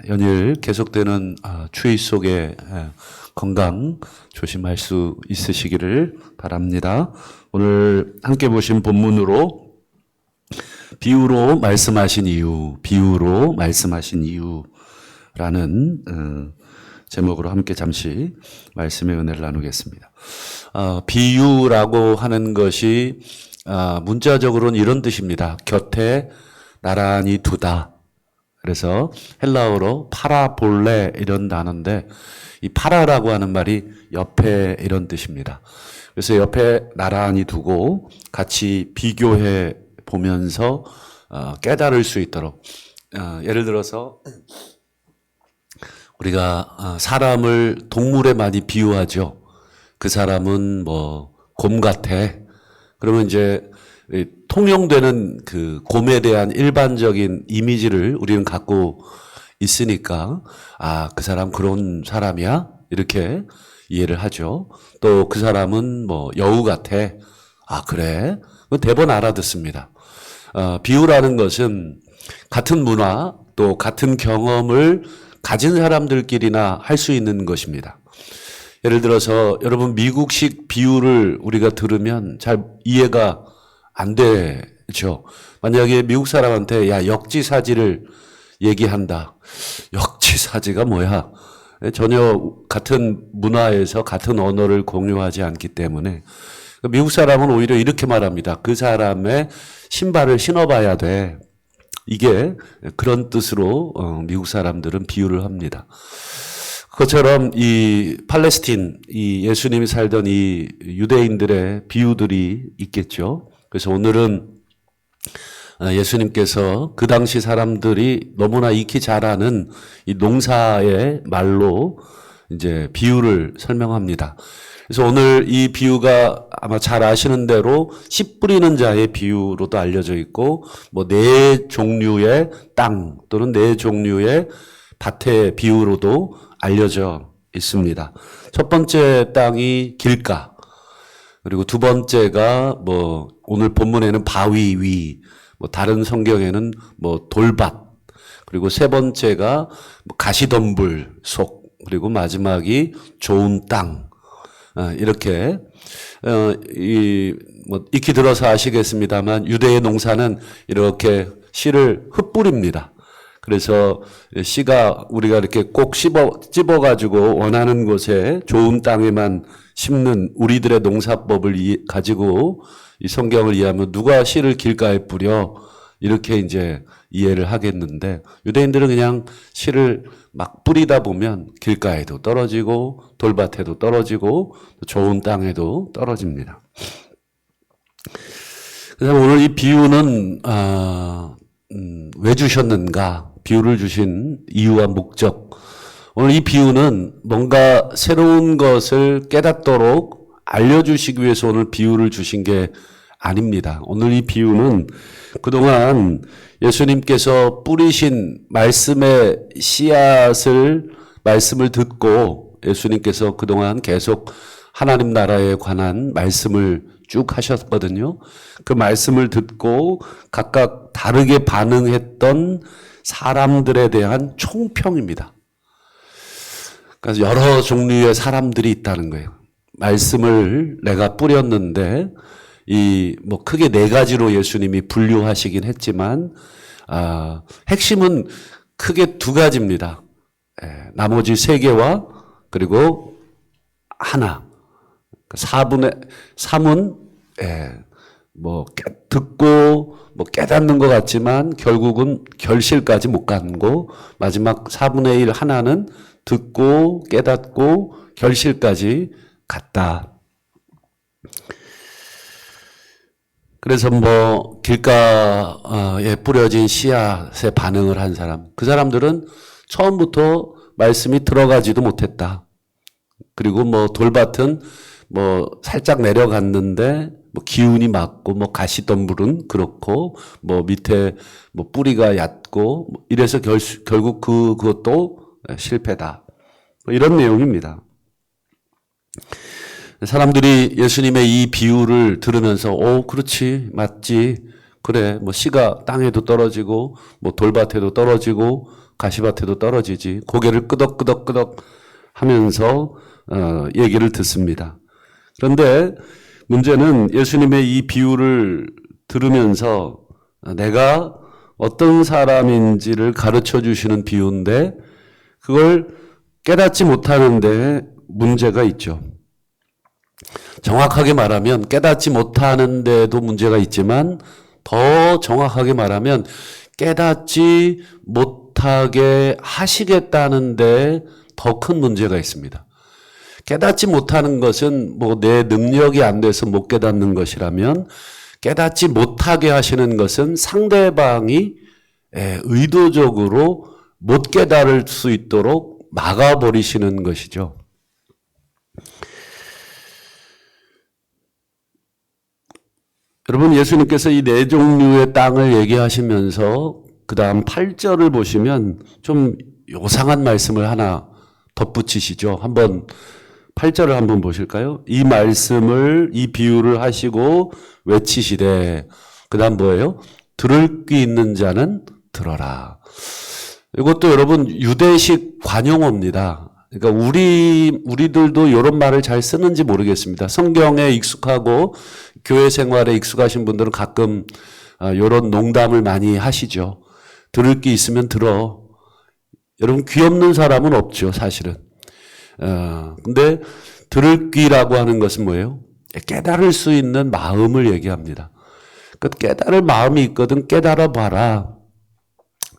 연일 계속되는 추위 속에 건강 조심할 수 있으시기를 바랍니다. 오늘 함께 보신 본문으로 비유로 말씀하신 이유라는 제목으로 함께 잠시 말씀의 은혜를 나누겠습니다. 비유라고 하는 것이 문자적으로는 이런 뜻입니다. 곁에 나란히 두다. 그래서 헬라어로 파라볼레 이런 단어인데 이 파라라고 하는 말이 옆에 이런 뜻입니다. 그래서 옆에 나란히 두고 같이 비교해 보면서 깨달을 수 있도록 예를 들어서 우리가 사람을 동물에 많이 비유하죠. 그 사람은 뭐 곰 같아. 그러면 이제 통용되는 그 곰에 대한 일반적인 이미지를 우리는 갖고 있으니까 그 사람 그런 사람이야? 이렇게 이해를 하죠. 또 그 사람은 뭐 여우 같아. 그래? 대번 알아듣습니다. 비유라는 것은 같은 문화 또 같은 경험을 가진 사람들끼리나 할 수 있는 것입니다. 예를 들어서 여러분 미국식 비유를 우리가 들으면 잘 이해가 안 되죠. 만약에 미국 사람한테 역지사지를 얘기한다. 역지사지가 뭐야? 전혀 같은 문화에서 같은 언어를 공유하지 않기 때문에 미국 사람은 오히려 이렇게 말합니다. 그 사람의 신발을 신어봐야 돼. 이게 그런 뜻으로 미국 사람들은 비유를 합니다. 그것처럼 이 팔레스틴, 이 예수님이 살던 이 유대인들의 비유들이 있겠죠. 그래서 오늘은 예수님께서 그 당시 사람들이 너무나 익히 잘 아는 이 농사의 말로 이제 비유를 설명합니다. 그래서 오늘 이 비유가 아마 잘 아시는 대로 씨 뿌리는 자의 비유로도 알려져 있고 뭐 네 종류의 땅 또는 네 종류의 밭의 비유로도 알려져 있습니다. 첫 번째 땅이 길가, 그리고 두 번째가 뭐 오늘 본문에는 바위 위, 뭐 다른 성경에는 뭐 돌밭, 그리고 세 번째가 뭐 가시덤불 속, 그리고 마지막이 좋은 땅. 이렇게 뭐 익히 들어서 아시겠습니다만 유대의 농사는 이렇게 씨를 흩뿌립니다. 그래서 씨가 우리가 이렇게 꼭 찝어가지고 원하는 곳에 좋은 땅에만 심는 우리들의 농사법을 가지고 이 성경을 이해하면 누가 씨를 길가에 뿌려? 이렇게 이제 이해를 하겠는데 유대인들은 그냥 씨를 막 뿌리다 보면 길가에도 떨어지고 돌밭에도 떨어지고 좋은 땅에도 떨어집니다. 그래서 오늘 이 비유는 왜 주셨는가? 비유를 주신 이유와 목적. 오늘 이 비유는 뭔가 새로운 것을 깨닫도록 알려주시기 위해서 오늘 비유를 주신 게 아닙니다. 오늘 이 비유는 그동안 예수님께서 뿌리신 말씀의 말씀을 듣고 예수님께서 그동안 계속 하나님 나라에 관한 말씀을 쭉 하셨거든요. 그 말씀을 듣고 각각 다르게 반응했던 사람들에 대한 총평입니다. 그래서 여러 종류의 사람들이 있다는 거예요. 말씀을 내가 뿌렸는데 뭐 크게 네 가지로 예수님이 분류하시긴 했지만 핵심은 크게 두 가지입니다. 나머지 세 개와 그리고 하나. 4분의 3은 뭐 듣고 뭐 깨닫는 것 같지만 결국은 결실까지 못 가는 거. 마지막 4분의 1 하나는 듣고 깨닫고 결실까지 갔다. 그래서 뭐 길가에 뿌려진 씨앗에 반응을 한 사람, 그 사람들은 처음부터 말씀이 들어가지도 못했다. 그리고 뭐 돌밭은 뭐 살짝 내려갔는데 뭐 기운이 맞고 뭐 가시덤불은 그렇고 뭐 밑에 뭐 뿌리가 얕고 이래서 결국 그것도 실패다. 뭐 이런 내용입니다. 사람들이 예수님의 이 비유를 들으면서 그렇지 맞지 그래 뭐 씨가 땅에도 떨어지고 뭐 돌밭에도 떨어지고 가시밭에도 떨어지지. 고개를 끄덕끄덕끄덕 하면서 얘기를 듣습니다. 그런데 문제는 예수님의 이 비유를 들으면서 내가 어떤 사람인지를 가르쳐 주시는 비유인데 그걸 깨닫지 못하는데 문제가 있죠. 정확하게 말하면 깨닫지 못하는데도 문제가 있지만 더 정확하게 말하면 깨닫지 못하게 하시겠다는데 더 큰 문제가 있습니다. 깨닫지 못하는 것은 뭐 내 능력이 안 돼서 못 깨닫는 것이라면 깨닫지 못하게 하시는 것은 상대방이 의도적으로 못 깨달을 수 있도록 막아버리시는 것이죠. 여러분, 예수님께서 이 네 종류의 땅을 얘기하시면서 그 다음 8절을 보시면 좀 요상한 말씀을 하나 덧붙이시죠. 한번 8절을 한번 보실까요? 이 말씀을, 이 비유를 하시고 외치시되, 그 다음 뭐예요? 들을 귀 있는 자는 들어라. 이것도 여러분 유대식 관용어입니다. 그러니까 우리들도 이런 말을 잘 쓰는지 모르겠습니다. 성경에 익숙하고 교회 생활에 익숙하신 분들은 가끔 이런 농담을 많이 하시죠. 들을 게 있으면 들어. 여러분 귀 없는 사람은 없죠, 사실은. 근데 들을 귀라고 하는 것은 뭐예요? 깨달을 수 있는 마음을 얘기합니다. 그 깨달을 마음이 있거든 깨달아 봐라.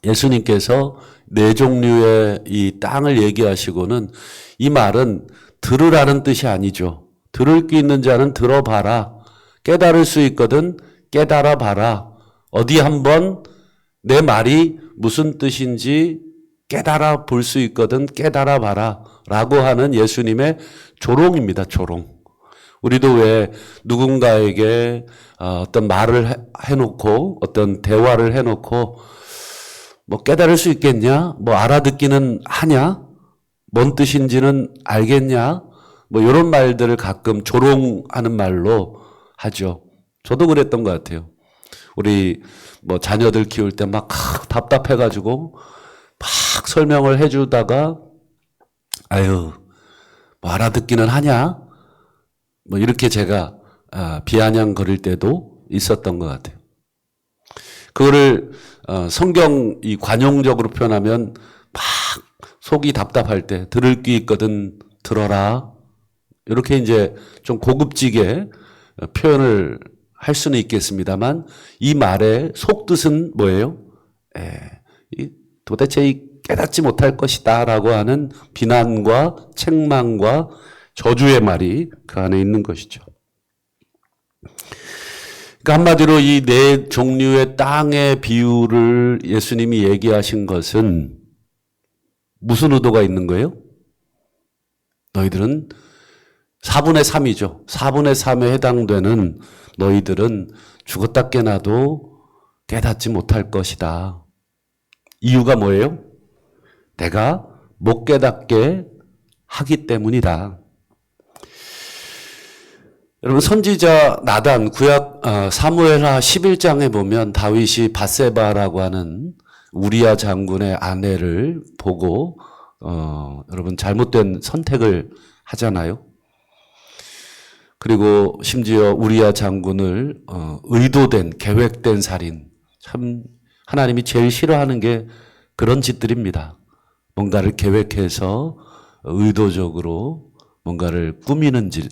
예수님께서 네 종류의 이 땅을 얘기하시고는 이 말은 들으라는 뜻이 아니죠. 들을 귀 있는 자는 들어봐라. 깨달을 수 있거든 깨달아 봐라. 어디 한번 내 말이 무슨 뜻인지 깨달아 볼 수 있거든 깨달아 봐라 라고 하는 예수님의 조롱입니다. 조롱. 우리도 왜 누군가에게 어떤 말을 해놓고 어떤 대화를 해놓고 뭐 깨달을 수 있겠냐? 뭐 알아듣기는 하냐? 뭔 뜻인지는 알겠냐? 뭐 이런 말들을 가끔 조롱하는 말로 하죠. 저도 그랬던 것 같아요. 우리 뭐 자녀들 키울 때 막 답답해가지고 막 설명을 해주다가 아유 뭐 알아듣기는 하냐? 뭐 이렇게 제가 비아냥거릴 때도 있었던 것 같아요. 그거를 성경 이 관용적으로 표현하면 막 속이 답답할 때 들을 귀 있거든 들어라. 이렇게 이제 좀 고급지게 표현을 할 수는 있겠습니다만 이 말의 속뜻은 뭐예요? 도대체 이 깨닫지 못할 것이다 라고 하는 비난과 책망과 저주의 말이 그 안에 있는 것이죠. 그러니까 한마디로 이 네 종류의 땅의 비유를 예수님이 얘기하신 것은 무슨 의도가 있는 거예요? 너희들은 4분의 3이죠. 4분의 3에 해당되는 너희들은 죽었다 깨나도 깨닫지 못할 것이다. 이유가 뭐예요? 내가 못 깨닫게 하기 때문이다. 여러분 선지자 나단 구약 사무엘하 11장에 보면 다윗이 밧세바라고 하는 우리야 장군의 아내를 보고 여러분 잘못된 선택을 하잖아요. 그리고 심지어 우리야 장군을 의도된 계획된 살인, 참 하나님이 제일 싫어하는 게 그런 짓들입니다. 뭔가를 계획해서 의도적으로 뭔가를 꾸미는 짓,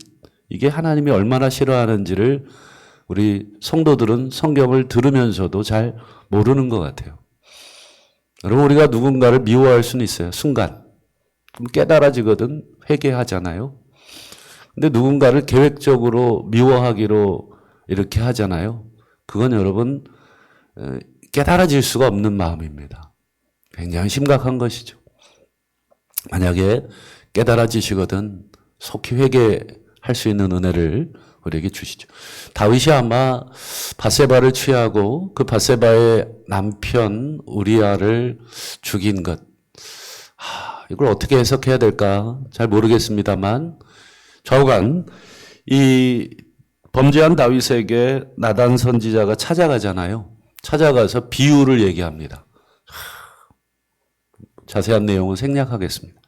이게 하나님이 얼마나 싫어하는지를 우리 성도들은 성경을 들으면서도 잘 모르는 것 같아요. 여러분 우리가 누군가를 미워할 수는 있어요. 순간. 그럼 깨달아지거든 회개하잖아요. 근데 누군가를 계획적으로 미워하기로 이렇게 하잖아요. 그건 여러분 깨달아질 수가 없는 마음입니다. 굉장히 심각한 것이죠. 만약에 깨달아지시거든 속히 회개할 수 있는 은혜를 우리에게 주시죠. 다윗이 아마 밧세바를 취하고 그 밧세바의 남편 우리아를 죽인 것. 이걸 어떻게 해석해야 될까 잘 모르겠습니다만 좌우간 이 범죄한 다윗에게 나단 선지자가 찾아가잖아요. 찾아가서 비유를 얘기합니다. 자세한 내용은 생략하겠습니다.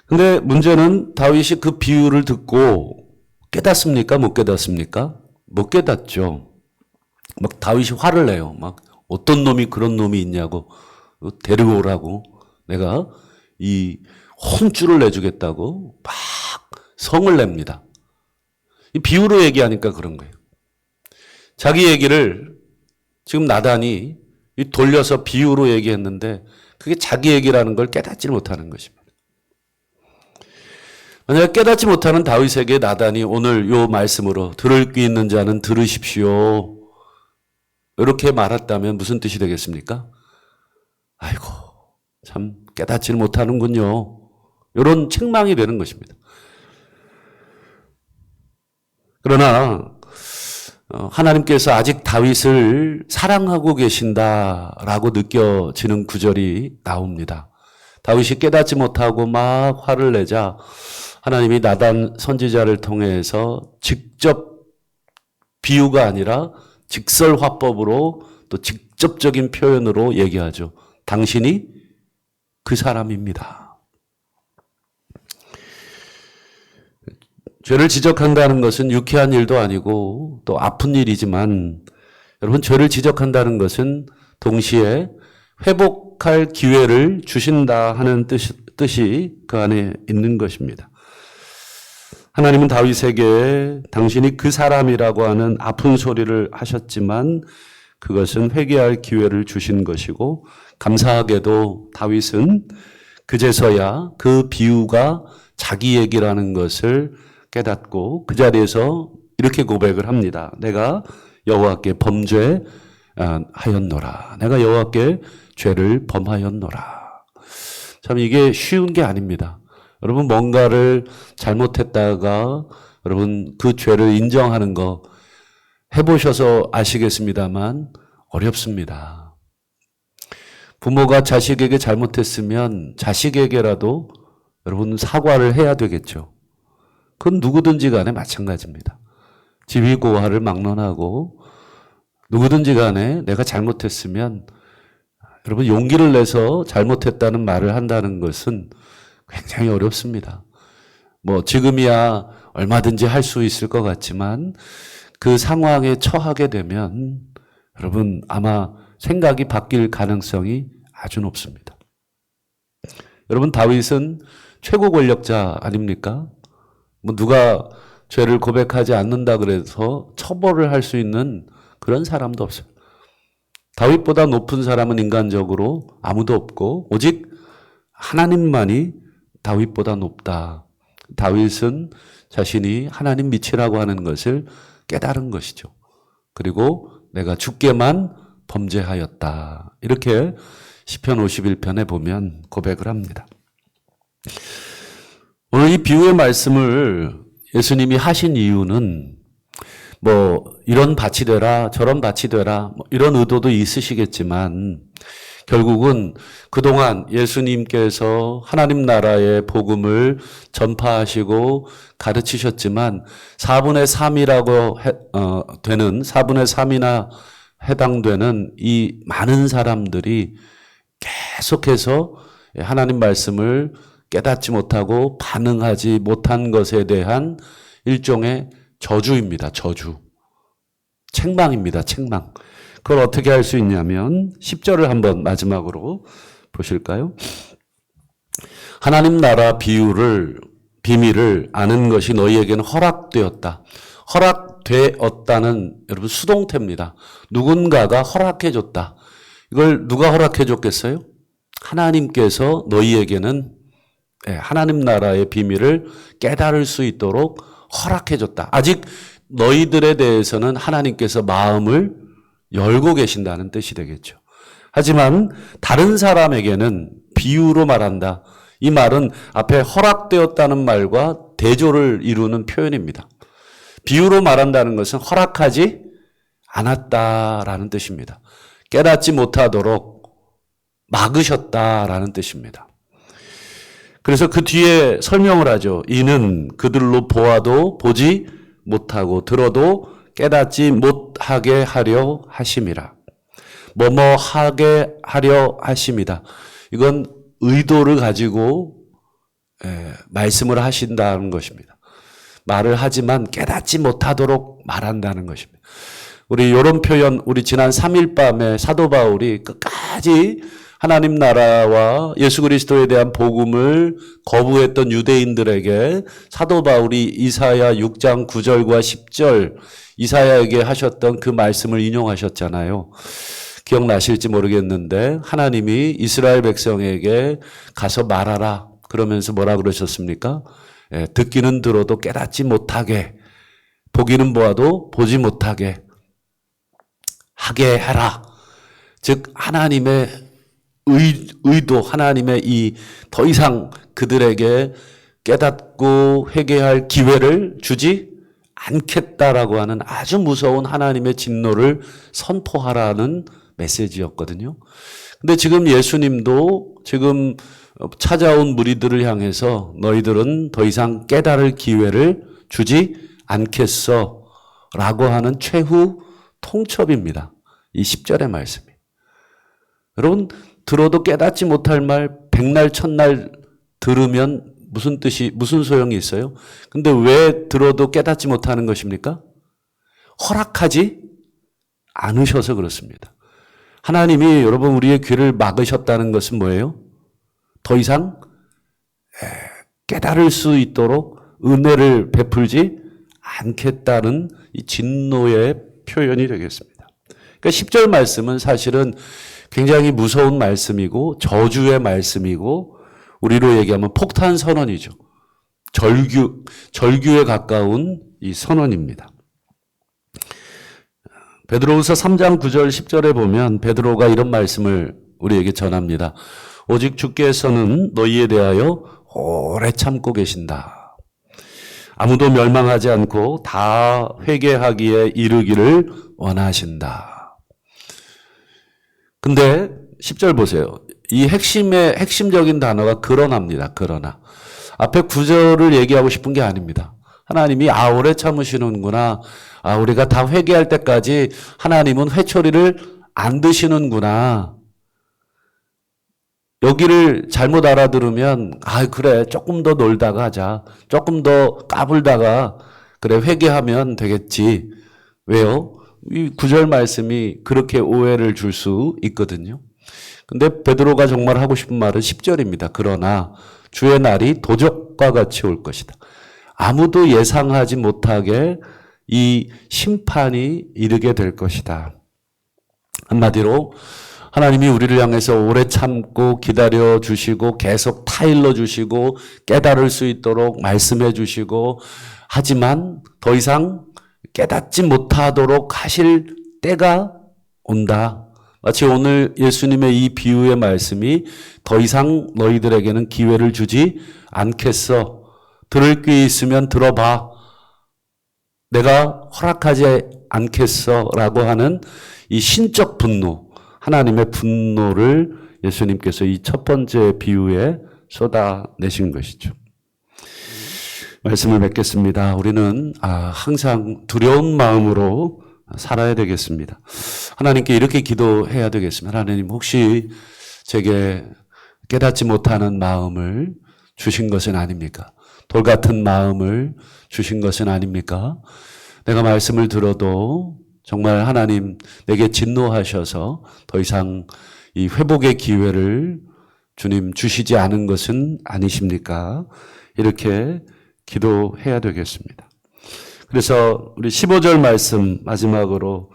근데 문제는 다윗이 그 비유를 듣고 깨닫습니까? 못 깨닫습니까? 못 깨닫죠. 막 다윗이 화를 내요. 막 어떤 놈이 그런 놈이 있냐고 데리고 오라고 내가 이 혼쭐을 내주겠다고 막 성을 냅니다. 이 비유로 얘기하니까 그런 거예요. 자기 얘기를 지금 나단이 돌려서 비유로 얘기했는데 그게 자기 얘기라는 걸 깨닫지 못하는 것입니다. 만약 깨닫지 못하는 다윗에게 나단이 오늘 요 말씀으로 들을 귀 있는 자는 들으십시오. 이렇게 말했다면 무슨 뜻이 되겠습니까? 아이고 참 깨닫지를 못하는군요. 이런 책망이 되는 것입니다. 그러나 하나님께서 아직 다윗을 사랑하고 계신다라고 느껴지는 구절이 나옵니다. 다윗이 깨닫지 못하고 막 화를 내자 하나님이 나단 선지자를 통해서 직접 비유가 아니라 직설화법으로 또 직접적인 표현으로 얘기하죠. 당신이 그 사람입니다. 죄를 지적한다는 것은 유쾌한 일도 아니고 또 아픈 일이지만 여러분 죄를 지적한다는 것은 동시에 회복할 기회를 주신다 하는 뜻이 그 안에 있는 것입니다. 하나님은 다윗에게 당신이 그 사람이라고 하는 아픈 소리를 하셨지만 그것은 회개할 기회를 주신 것이고 감사하게도 다윗은 그제서야 그 비유가 자기 얘기라는 것을 깨닫고 그 자리에서 이렇게 고백을 합니다. 내가 여호와께 범죄하였노라. 내가 여호와께 죄를 범하였노라. 참 이게 쉬운 게 아닙니다. 여러분 뭔가를 잘못했다가 여러분 그 죄를 인정하는 거 해보셔서 아시겠습니다만 어렵습니다. 부모가 자식에게 잘못했으면 자식에게라도 여러분 사과를 해야 되겠죠. 그건 누구든지 간에 마찬가지입니다. 지위고하를 막론하고 누구든지 간에 내가 잘못했으면 여러분 용기를 내서 잘못했다는 말을 한다는 것은 굉장히 어렵습니다. 뭐 지금이야 얼마든지 할 수 있을 것 같지만 그 상황에 처하게 되면 여러분 아마 생각이 바뀔 가능성이 아주 높습니다. 여러분 다윗은 최고 권력자 아닙니까? 뭐 누가 죄를 고백하지 않는다 그래서 처벌을 할 수 있는 그런 사람도 없어요. 다윗보다 높은 사람은 인간적으로 아무도 없고 오직 하나님만이 다윗보다 높다. 다윗은 자신이 하나님 밑이라고 하는 것을 깨달은 것이죠. 그리고 내가 주께만 범죄하였다. 이렇게 시편 51편에 보면 고백을 합니다. 오늘 이 비유의 말씀을 예수님이 하신 이유는 뭐 이런 밭이 되라 저런 밭이 되라 뭐 이런 의도도 있으시겠지만 결국은 그동안 예수님께서 하나님 나라의 복음을 전파하시고 가르치셨지만 4분의 3이라고 되는 4분의 3이나 해당되는 이 많은 사람들이 계속해서 하나님 말씀을 깨닫지 못하고 반응하지 못한 것에 대한 일종의 저주입니다. 저주. 책망입니다. 책망. 그걸 어떻게 할 수 있냐면 10절을 한번 마지막으로 보실까요? 하나님 나라 비밀을 아는 것이 너희에게는 허락되었다. 허락되었다는 여러분 수동태입니다. 누군가가 허락해 줬다. 이걸 누가 허락해 줬겠어요? 하나님께서 너희에게는 하나님 나라의 비밀을 깨달을 수 있도록 허락해 줬다. 아직 너희들에 대해서는 하나님께서 마음을 열고 계신다는 뜻이 되겠죠. 하지만 다른 사람에게는 비유로 말한다. 이 말은 앞에 허락되었다는 말과 대조를 이루는 표현입니다. 비유로 말한다는 것은 허락하지 않았다라는 뜻입니다. 깨닫지 못하도록 막으셨다라는 뜻입니다. 그래서 그 뒤에 설명을 하죠. 이는 그들로 보아도 보지 못하고 들어도 깨닫지 못하게 하려 하심이라. 뭐뭐 하게 하려 하심이다. 이건 의도를 가지고 말씀을 하신다는 것입니다. 말을 하지만 깨닫지 못하도록 말한다는 것입니다. 우리 이런 표현, 우리 지난 3일 밤에 사도 바울이 끝까지 하나님 나라와 예수 그리스도에 대한 복음을 거부했던 유대인들에게 사도 바울이 이사야 6장 9절과 10절 이사야에게 하셨던 그 말씀을 인용하셨잖아요. 기억나실지 모르겠는데 하나님이 이스라엘 백성에게 가서 말하라. 그러면서 뭐라 그러셨습니까? 듣기는 들어도 깨닫지 못하게, 보기는 보아도 보지 못하게 하게 해라. 즉 하나님의 의도, 하나님의 이 더 이상 그들에게 깨닫고 회개할 기회를 주지 않겠다라고 하는 아주 무서운 하나님의 진노를 선포하라는 메시지였거든요. 근데 지금 예수님도 지금 찾아온 무리들을 향해서 너희들은 더 이상 깨달을 기회를 주지 않겠어 라고 하는 최후 통첩입니다. 이 10절의 말씀이. 여러분, 들어도 깨닫지 못할 말 백날 첫날 들으면 무슨 소용이 있어요? 근데 왜 들어도 깨닫지 못하는 것입니까? 허락하지 않으셔서 그렇습니다. 하나님이 여러분 우리의 귀를 막으셨다는 것은 뭐예요? 더 이상 깨달을 수 있도록 은혜를 베풀지 않겠다는 이 진노의 표현이 되겠습니다. 그러니까 10절 말씀은 사실은 굉장히 무서운 말씀이고 저주의 말씀이고 우리로 얘기하면 폭탄 선언이죠. 절규에 가까운 이 선언입니다. 베드로후서 3장 9절 10절에 보면 베드로가 이런 말씀을 우리에게 전합니다. 오직 주께서는 너희에 대하여 오래 참고 계신다. 아무도 멸망하지 않고 다 회개하기에 이르기를 원하신다. 근데 10절 보세요. 이 핵심적인 단어가 그러나입니다. 그러나. 앞에 9절을 얘기하고 싶은 게 아닙니다. 하나님이 오래 참으시는구나. 우리가 다 회개할 때까지 하나님은 회초리를 안 드시는구나. 여기를 잘못 알아들으면 그래 조금 더 놀다가 하자. 조금 더 까불다가 그래 회개하면 되겠지. 왜요? 이 9절 말씀이 그렇게 오해를 줄 수 있거든요. 근데 베드로가 정말 하고 싶은 말은 10절입니다. 그러나 주의 날이 도적과 같이 올 것이다. 아무도 예상하지 못하게 이 심판이 이르게 될 것이다. 한마디로 하나님이 우리를 향해서 오래 참고 기다려 주시고 계속 타일러 주시고 깨달을 수 있도록 말씀해 주시고 하지만 더 이상 깨닫지 못하도록 하실 때가 온다. 마치 오늘 예수님의 이 비유의 말씀이 더 이상 너희들에게는 기회를 주지 않겠어. 들을 귀 있으면 들어봐. 내가 허락하지 않겠어. 라고 하는 이 신적 분노, 하나님의 분노를 예수님께서 이 첫 번째 비유에 쏟아내신 것이죠. 말씀을 맺겠습니다. 우리는 항상 두려운 마음으로 살아야 되겠습니다. 하나님께 이렇게 기도해야 되겠습니다. 하나님 혹시 제게 깨닫지 못하는 마음을 주신 것은 아닙니까? 돌 같은 마음을 주신 것은 아닙니까? 내가 말씀을 들어도 정말 하나님 내게 진노하셔서 더 이상 이 회복의 기회를 주님 주시지 않은 것은 아니십니까? 이렇게 기도해야 되겠습니다. 그래서 우리 15절 말씀 마지막으로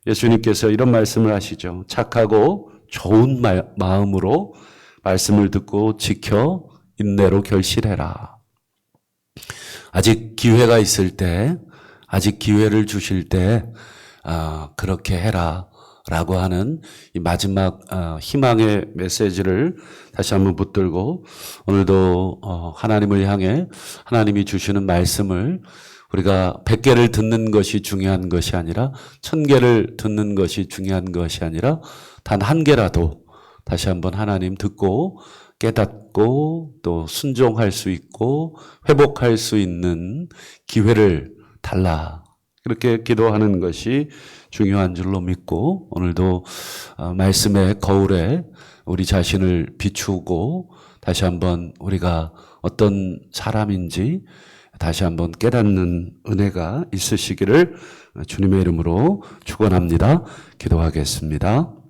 예수님께서 이런 말씀을 하시죠. 착하고 좋은 마음으로 말씀을 듣고 지켜 인내로 결실해라. 아직 기회가 있을 때, 아직 기회를 주실 때 그렇게 해라 라고 하는 이 마지막 희망의 메시지를 다시 한번 붙들고 오늘도 하나님을 향해 하나님이 주시는 말씀을 우리가 100개를 듣는 것이 중요한 것이 아니라 1000개를 듣는 것이 중요한 것이 아니라 단 한 개라도 다시 한번 하나님 듣고 깨닫고 또 순종할 수 있고 회복할 수 있는 기회를 달라. 그렇게 기도하는 것이 중요한 줄로 믿고 오늘도 말씀의 거울에 우리 자신을 비추고 다시 한번 우리가 어떤 사람인지 다시 한번 깨닫는 은혜가 있으시기를 주님의 이름으로 축원합니다. 기도하겠습니다.